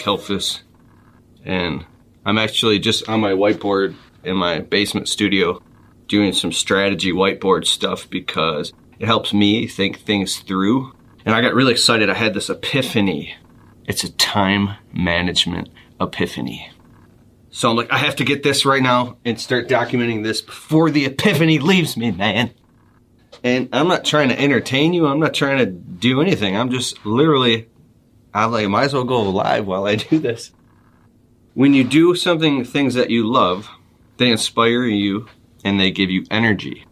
Kalfas, and I'm actually just on my whiteboard in my basement studio doing some strategy whiteboard stuff because it helps me think things through. And I got really excited. I had this epiphany. It's a time management epiphany. So I'm like, I have to get this right now and start documenting this before the epiphany leaves me, man. And I'm not trying to entertain you. I'm not trying to do anything. I'm just literally, I might as well go live while I do this. When you do things that you love, they inspire you and they give you energy.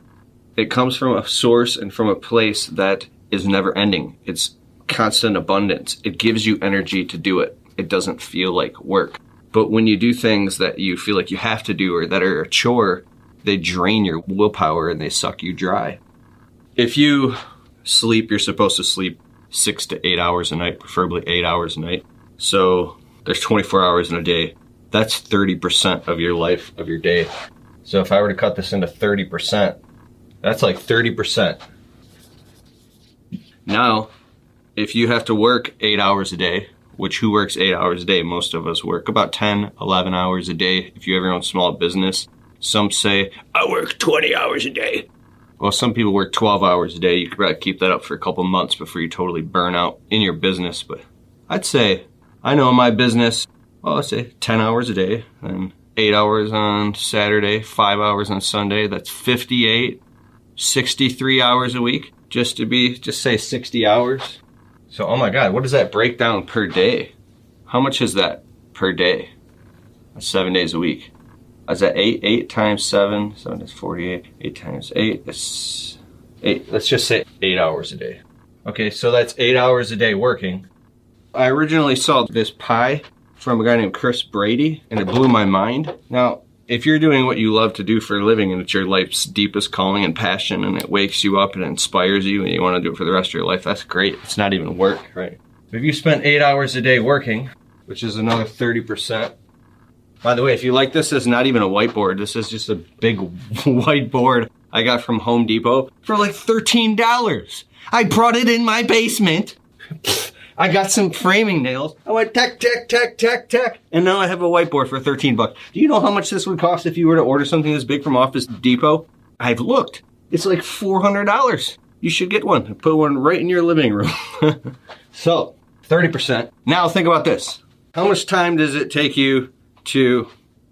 It comes from a source and from a place that is never ending. It's constant abundance. It gives you energy to do it. It doesn't feel like work. But when you do things that you feel like you have to do or that are a chore, they drain your willpower and they suck you dry. If you sleep, you're supposed to sleep 6 to 8 hours a night, preferably 8 hours a night. So there's 24 hours in a day. That's 30% of your life, of your day. So if I were to cut this into 30%, that's like 30%. Now, if you have to work 8 hours a day, which who works 8 hours a day? Most of us work about 10, 11 hours a day. If you have your own small business, some say, I work 20 hours a day. Well, some people work 12 hours a day. You could probably keep that up for a couple months before you totally burn out in your business. But I'd say, I know in my business, well, let's say 10 hours a day, and 8 hours on Saturday, 5 hours on Sunday. That's 58, 63 hours a week, just say 60 hours. So, oh my God, what does that break down per day? How much is that per day? That's 7 days a week. Is that 8 times 7? 7 is 48. 8 times 8 is 8. Let's just say 8 hours a day. Okay, so that's 8 hours a day working. I originally saw this pie from a guy named Chris Brady, and it blew my mind. Now, if you're doing what you love to do for a living and it's your life's deepest calling and passion and it wakes you up and inspires you and you want to do it for the rest of your life, that's great. It's not even work, right? If you spent 8 hours a day working, which is another 30%. By the way, if you like this, it's not even a whiteboard. This is just a big whiteboard I got from Home Depot for like $13. I brought it in my basement. I got some framing nails. I went tack, tack, tack, tack, tack. And now I have a whiteboard for 13 bucks. Do you know how much this would cost if you were to order something this big from Office Depot? I've looked. It's like $400. You should get one and put one right in your living room. So, 30%. Now think about this. How much time does it take you to,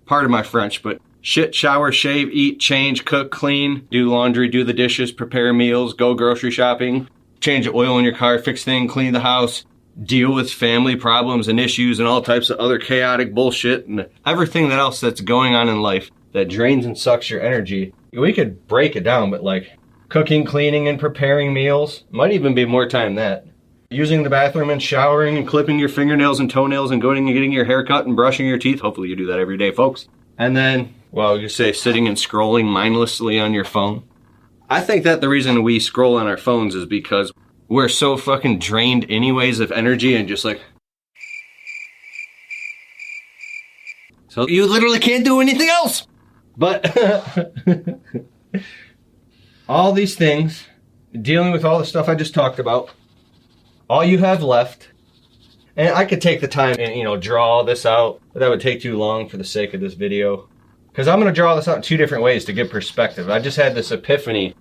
pardon my French, but shit, shower, shave, eat, change, cook, clean, do laundry, do the dishes, prepare meals, go grocery shopping, change the oil in your car, fix things, clean the house, deal with family problems and issues and all types of other chaotic bullshit and everything else that's going on in life that drains and sucks your energy. We could break it down, but like cooking, cleaning, and preparing meals might even be more time than that. Using the bathroom and showering and clipping your fingernails and toenails and going and getting your hair cut and brushing your teeth. Hopefully you do that every day, folks. And then, well, you say sitting and scrolling mindlessly on your phone. I think that the reason we scroll on our phones is because we're so fucking drained anyways of energy and just like... So you literally can't do anything else. But all these things, dealing with all the stuff I just talked about, all you have left, and I could take the time and, draw this out, but that would take too long for the sake of this video. Because I'm going to draw this out in two different ways to get perspective. I just had this epiphany.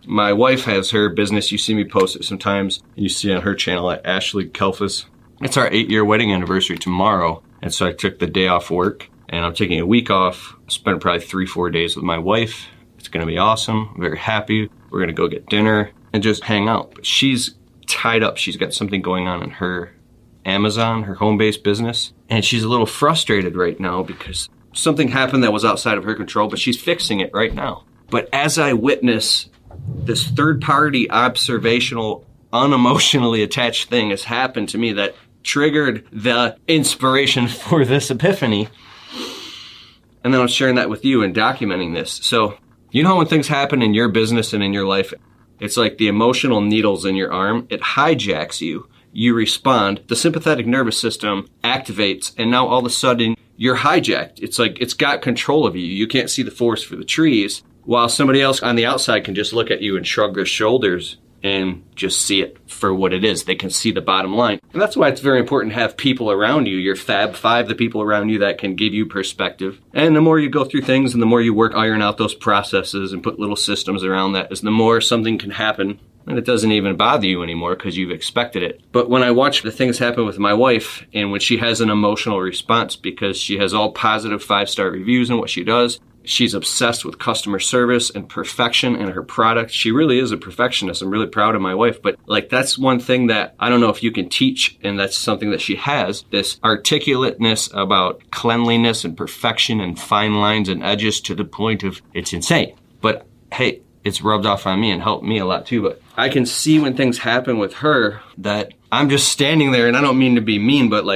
My wife has her business. You see me post it sometimes. You see on her channel at Ashley Kalfas. It's our 8-year wedding anniversary tomorrow. And so I took the day off work and I'm taking a week off. Spent probably 3-4 days with my wife. It's going to be awesome. I'm very happy. We're going to go get dinner and just hang out. But she's tied up. She's got something going on in her Amazon, her home-based business. And she's a little frustrated right now because something happened that was outside of her control, but she's fixing it right now. But as I witness this third-party observational, unemotionally attached thing has happened to me that triggered the inspiration for this epiphany. And then I'm sharing that with you and documenting this. So, you know when things happen in your business and in your life, it's like the emotional needles in your arm. It hijacks you. You respond. The sympathetic nervous system activates, and now all of a sudden, you're hijacked. It's like it's got control of you. You can't see the forest for the trees, while somebody else on the outside can just look at you and shrug their shoulders and just see it for what it is. They can see the bottom line. And that's why it's very important to have people around you, your Fab Five, the people around you that can give you perspective. And the more you go through things and the more you iron out those processes and put little systems around that, is the more something can happen and it doesn't even bother you anymore because you've expected it. But when I watch the things happen with my wife, and when she has an emotional response because she has all positive 5-star reviews in what she does, she's obsessed with customer service and perfection in her product. She really is a perfectionist. I'm really proud of my wife. But that's one thing that I don't know if you can teach, and that's something that she has, this articulateness about cleanliness and perfection and fine lines and edges to the point of it's insane. But hey, it's rubbed off on me and helped me a lot too. But I can see when things happen with her that I'm just standing there, and I don't mean to be mean, but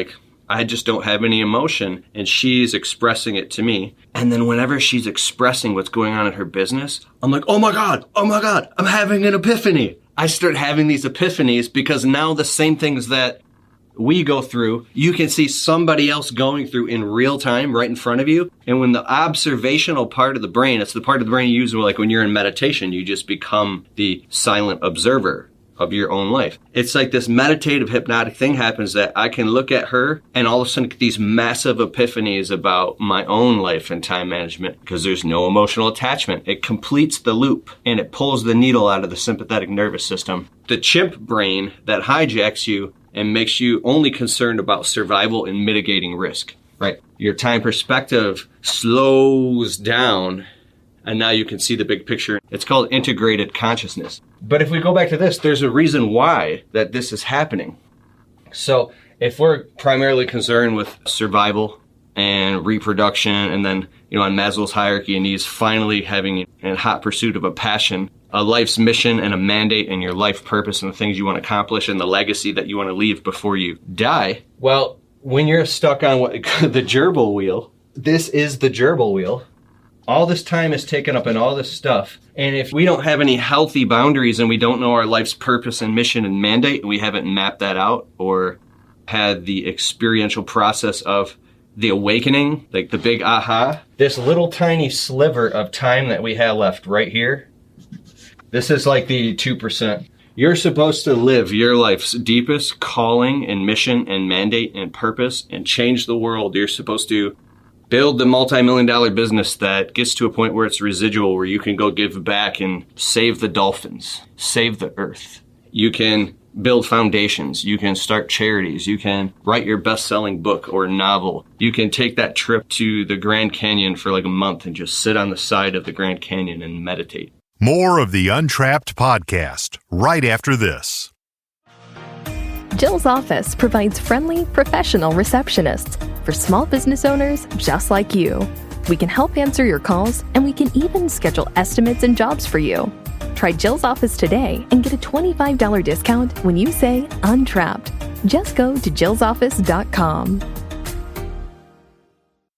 I just don't have any emotion, and she's expressing it to me. And then whenever she's expressing what's going on in her business, I'm like, oh my God, I'm having an epiphany. I start having these epiphanies because now the same things that we go through, you can see somebody else going through in real time right in front of you. And when the observational part of the brain, it's the part of the brain you use when you're in meditation, you just become the silent observer of your own life. It's like this meditative hypnotic thing happens that I can look at her and all of a sudden get these massive epiphanies about my own life and time management because there's no emotional attachment. It completes the loop and it pulls the needle out of the sympathetic nervous system. The chimp brain that hijacks you and makes you only concerned about survival and mitigating risk, right? Your time perspective slows down and now you can see the big picture. It's called integrated consciousness. But if we go back to this, there's a reason why that this is happening. So if we're primarily concerned with survival and reproduction, and then, on Maslow's hierarchy of needs, finally having a hot pursuit of a passion, a life's mission and a mandate and your life purpose and the things you want to accomplish and the legacy that you want to leave before you die. Well, when you're stuck on the gerbil wheel, this is the gerbil wheel. All this time is taken up in all this stuff. And if we don't have any healthy boundaries and we don't know our life's purpose and mission and mandate, and we haven't mapped that out or had the experiential process of the awakening, like the big aha, this little tiny sliver of time that we have left right here, this is like the 2%. You're supposed to live your life's deepest calling and mission and mandate and purpose and change the world. You're supposed to build the multi-million-dollar business that gets to a point where it's residual, where you can go give back and save the dolphins, save the earth. You can build foundations. You can start charities. You can write your best-selling book or novel. You can take that trip to the Grand Canyon for a month and just sit on the side of the Grand Canyon and meditate. More of the Untrapped podcast right after this. Jill's office provides friendly, professional receptionists for small business owners just like you. We can help answer your calls, and we can even schedule estimates and jobs for you. Try Jill's office today and get a $25 discount when you say Untrapped. Just go to jillsoffice.com.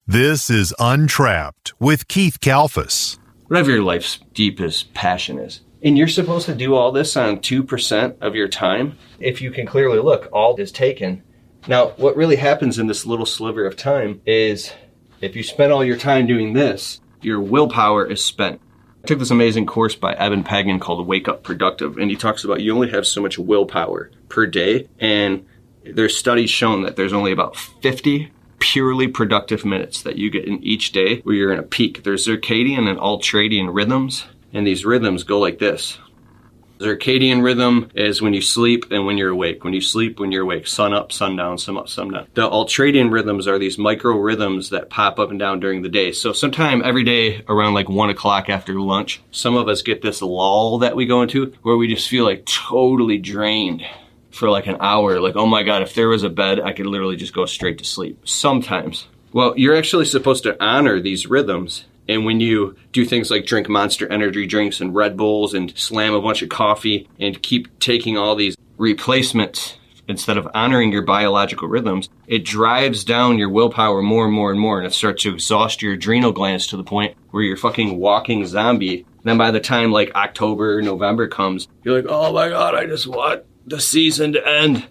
This is Untrapped with Keith Kalfas. Whatever your life's deepest passion is. And you're supposed to do all this on 2% of your time. If you can clearly look, all is taken. Now, what really happens in this little sliver of time is if you spend all your time doing this, your willpower is spent. I took this amazing course by Eben Pagan called Wake Up Productive, and he talks about you only have so much willpower per day, and there's studies shown that there's only about 50 purely productive minutes that you get in each day where you're in a peak. There's circadian and ultradian rhythms, and these rhythms go like this. Circadian rhythm is when you sleep and when you're awake. When you sleep, when you're awake. Sun up, sun down, sun up, sun down. The ultradian rhythms are these micro rhythms that pop up and down during the day. So sometime every day around 1 o'clock after lunch, some of us get this lull that we go into where we just feel totally drained for an hour. Oh my God, if there was a bed, I could literally just go straight to sleep. Sometimes. Well, you're actually supposed to honor these rhythms. And when you do things like drink Monster energy drinks and Red Bulls and slam a bunch of coffee and keep taking all these replacements instead of honoring your biological rhythms, it drives down your willpower more and more and more, and it starts to exhaust your adrenal glands to the point where you're fucking walking zombie. And then by the time October, November comes, you're like, oh my God, I just want the season to end.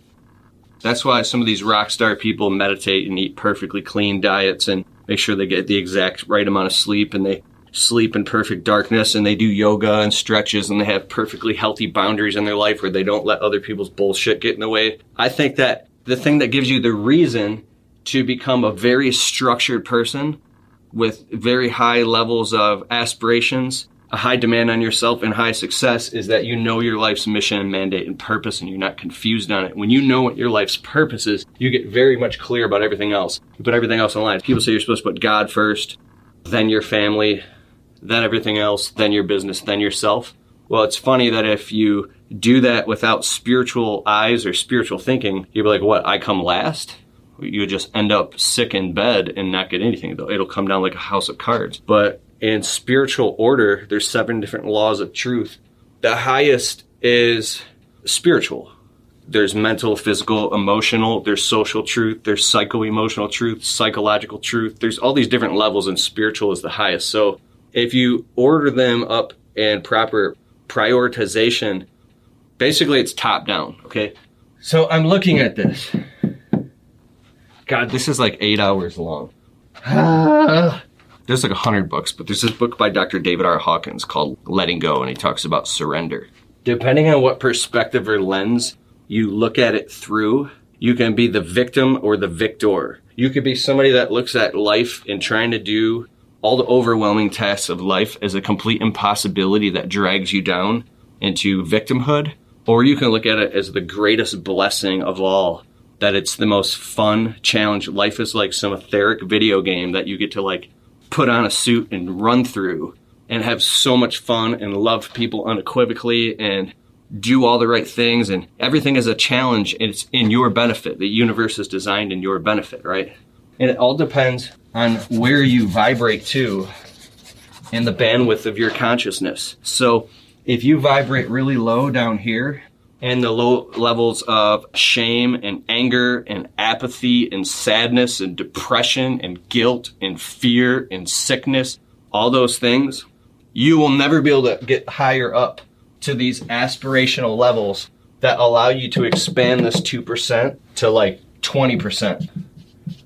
That's why some of these rock star people meditate and eat perfectly clean diets and make sure they get the exact right amount of sleep, and they sleep in perfect darkness and they do yoga and stretches and they have perfectly healthy boundaries in their life where they don't let other people's bullshit get in the way. I think that the thing that gives you the reason to become a very structured person with very high levels of aspirations, a high demand on yourself, and high success is that you know your life's mission and mandate and purpose, and you're not confused on it. When you know what your life's purpose is, you get very much clear about everything else. You put everything else in line. People say you're supposed to put God first, then your family, then everything else, then your business, then yourself. Well, it's funny that if you do that without spiritual eyes or spiritual thinking, you'll be like, what, I come last? You would just end up sick in bed and not get anything. It'll come down like a house of cards. But in spiritual order, there's 7 different laws of truth. The highest is spiritual. There's mental, physical, emotional, there's social truth, there's psycho-emotional truth, psychological truth. There's all these different levels, and spiritual is the highest. So if you order them up in proper prioritization, basically it's top down, okay? So I'm looking at this. God, this is like 8 hours long. There's like 100 books, but there's this book by Dr. David R. Hawkins called Letting Go, and he talks about surrender. Depending on what perspective or lens you look at it through, you can be the victim or the victor. You could be somebody that looks at life and trying to do all the overwhelming tasks of life as a complete impossibility that drags you down into victimhood, or you can look at it as the greatest blessing of all, that it's the most fun challenge. Life is like some etheric video game that you get to like put on a suit and run through and have so much fun and love people unequivocally and do all the right things, and everything is a challenge and it's in your benefit. The universe is designed in your benefit, right? And it all depends on where you vibrate to and the bandwidth of your consciousness. So if you vibrate really low down here, and the low levels of shame and anger and apathy and sadness and depression and guilt and fear and sickness, all those things, you will never be able to get higher up to these aspirational levels that allow you to expand this 2% to like 20%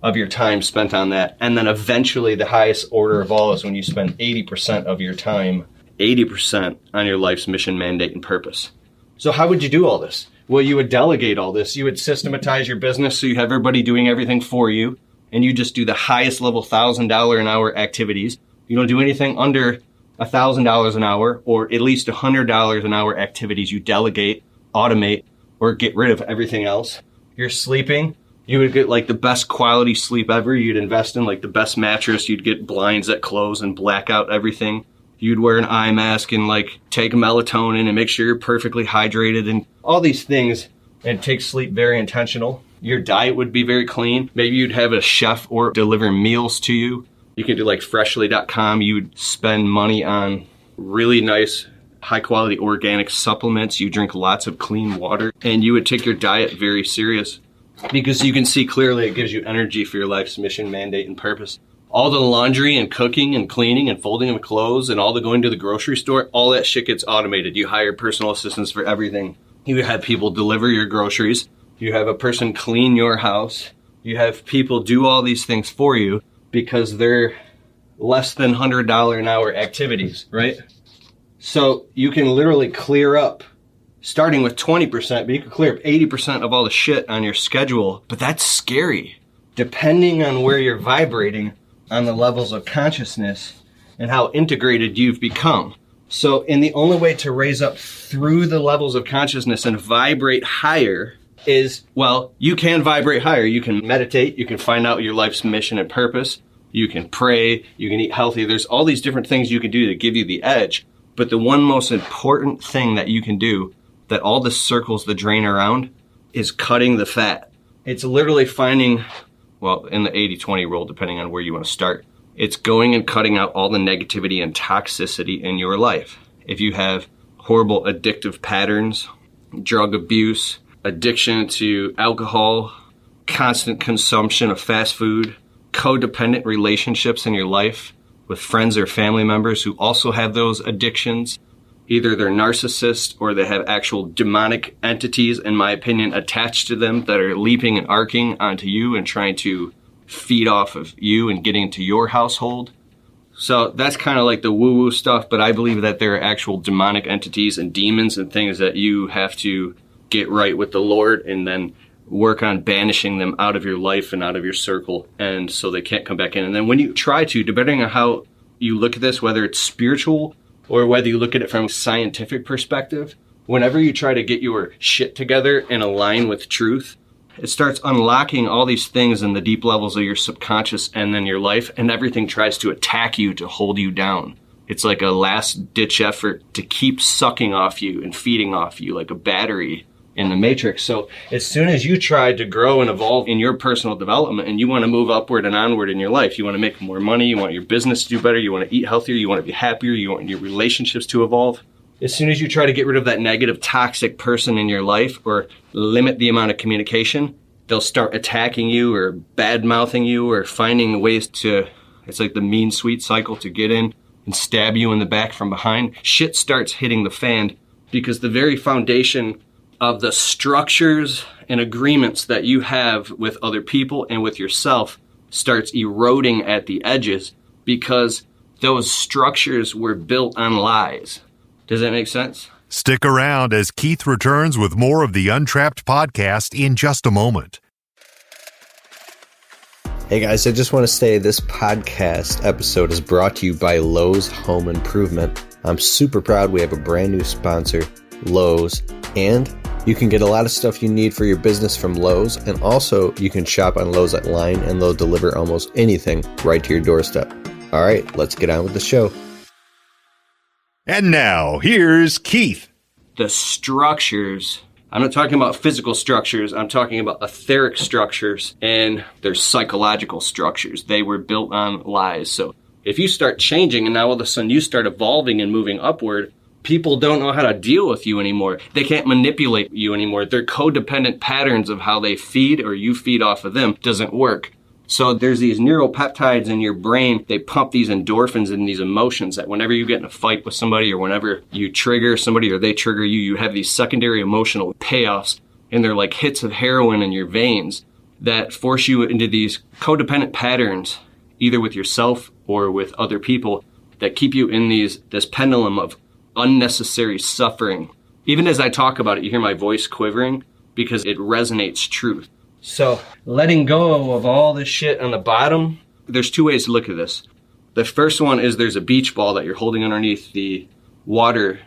of your time spent on that. And then eventually the highest order of all is when you spend 80% of your time, 80% on your life's mission, mandate, and purpose. So how would you do all this? Well, you would delegate all this. You would systematize your business so you have everybody doing everything for you, and you just do the highest level $1,000 an hour activities. You don't do anything under $1,000 an hour or at least $100 an hour activities. You delegate, automate, or get rid of everything else. You're sleeping. You would get like the best quality sleep ever. You'd invest in like the best mattress. You'd get blinds that close and black out everything. You'd wear an eye mask and like take melatonin and make sure you're perfectly hydrated and all these things, and take sleep very intentional. Your diet would be very clean. Maybe you'd have a chef or deliver meals to you. You could do like freshly.com. You would spend money on really nice, high quality organic supplements. You drink lots of clean water, and you would take your diet very serious because you can see clearly it gives you energy for your life's mission, mandate, and purpose. All the laundry and cooking and cleaning and folding of clothes and all the going to the grocery store, all that shit gets automated. You hire personal assistants for everything. You have people deliver your groceries. You have a person clean your house. You have people do all these things for you because they're less than $100 an hour activities, right? So you can literally clear up, starting with 20%, but you can clear up 80% of all the shit on your schedule. But that's scary. Depending on where you're vibrating, on the levels of consciousness and how integrated you've become. So, and the only way to raise up through the levels of consciousness and vibrate higher is, well, you can vibrate higher. You can meditate. You can find out your life's mission and purpose. You can pray. You can eat healthy. There's all these different things you can do to give you the edge. But the one most important thing that you can do that all the circles that drain around is cutting the fat. It's literally finding, well, in the 80-20 rule, depending on where you want to start, it's going and cutting out all the negativity and toxicity in your life. If you have horrible addictive patterns, drug abuse, addiction to alcohol, constant consumption of fast food, codependent relationships in your life with friends or family members who also have those addictions, either they're narcissists or they have actual demonic entities, in my opinion, attached to them that are leaping and arcing onto you and trying to feed off of you and getting into your household. So that's kind of like the woo-woo stuff, but I believe that there are actual demonic entities and demons and things that you have to get right with the Lord and then work on banishing them out of your life and out of your circle, and so they can't come back in. And then when you try to, depending on how you look at this, whether it's spiritual or whether you look at it from a scientific perspective, whenever you try to get your shit together and align with truth, it starts unlocking all these things in the deep levels of your subconscious and then your life, and everything tries to attack you to hold you down. It's like a last-ditch effort to keep sucking off you and feeding off you like a battery in the Matrix. So as soon as you try to grow and evolve in your personal development and you want to move upward and onward in your life, you want to make more money, you want your business to do better, you want to eat healthier, you want to be happier, you want your relationships to evolve. As soon as you try to get rid of that negative, toxic person in your life or limit the amount of communication, they'll start attacking you or bad-mouthing you or finding ways to, it's like the mean sweet cycle, to get in and stab you in the back from behind. Shit starts hitting the fan because the very foundation of the structures and agreements that you have with other people and with yourself starts eroding at the edges because those structures were built on lies. Does that make sense? Stick around as Keith returns with more of the Untrapped podcast in just a moment. Hey guys, I just want to say this podcast episode is brought to you by Lowe's Home Improvement. I'm super proud we have a brand new sponsor, Lowe's, and you can get a lot of stuff you need for your business from Lowe's, and also you can shop on Lowe's Line and they'll deliver almost anything right to your doorstep. All right, let's get on with the show. And now, here's Keith. The structures, I'm not talking about physical structures, I'm talking about etheric structures, and they're psychological structures. They were built on lies. So if you start changing and now all of a sudden you start evolving and moving upward, people don't know how to deal with you anymore. They can't manipulate you anymore. Their codependent patterns of how they feed or you feed off of them doesn't work. So there's these neuropeptides in your brain. They pump these endorphins and these emotions that whenever you get in a fight with somebody or whenever you trigger somebody or they trigger you, you have these secondary emotional payoffs, and they're like hits of heroin in your veins that force you into these codependent patterns, either with yourself or with other people, that keep you in this pendulum of unnecessary suffering. Even as I talk about it, you hear my voice quivering because it resonates truth. So letting go of all this shit on the bottom, there's two ways to look at this. The first one is there's a beach ball that you're holding underneath the water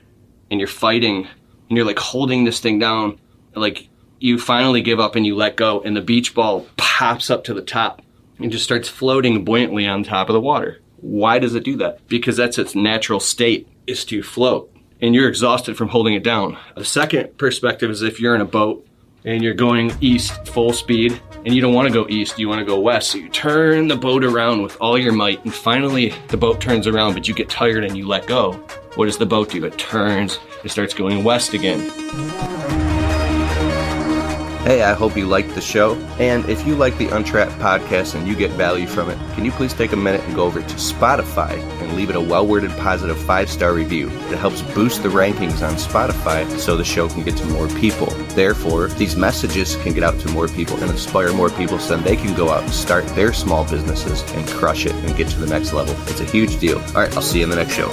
and you're fighting and you're like holding this thing down. Like you finally give up and you let go and the beach ball pops up to the top and just starts floating buoyantly on top of the water. Why does it do that? Because that's its natural state, is to float, and you're exhausted from holding it down. The second perspective is if you're in a boat and you're going east full speed and you don't want to go east, you want to go west. So you turn the boat around with all your might and finally the boat turns around, but you get tired and you let go. What does the boat do? It turns, it starts going west again. Hey, I hope you liked the show. And if you like the Untrapped podcast and you get value from it, can you please take a minute and go over to Spotify and leave it a well-worded positive 5-star review. It helps boost the rankings on Spotify so the show can get to more people. Therefore, these messages can get out to more people and inspire more people so then they can go out and start their small businesses and crush it and get to the next level. It's a huge deal. All right, I'll see you in the next show.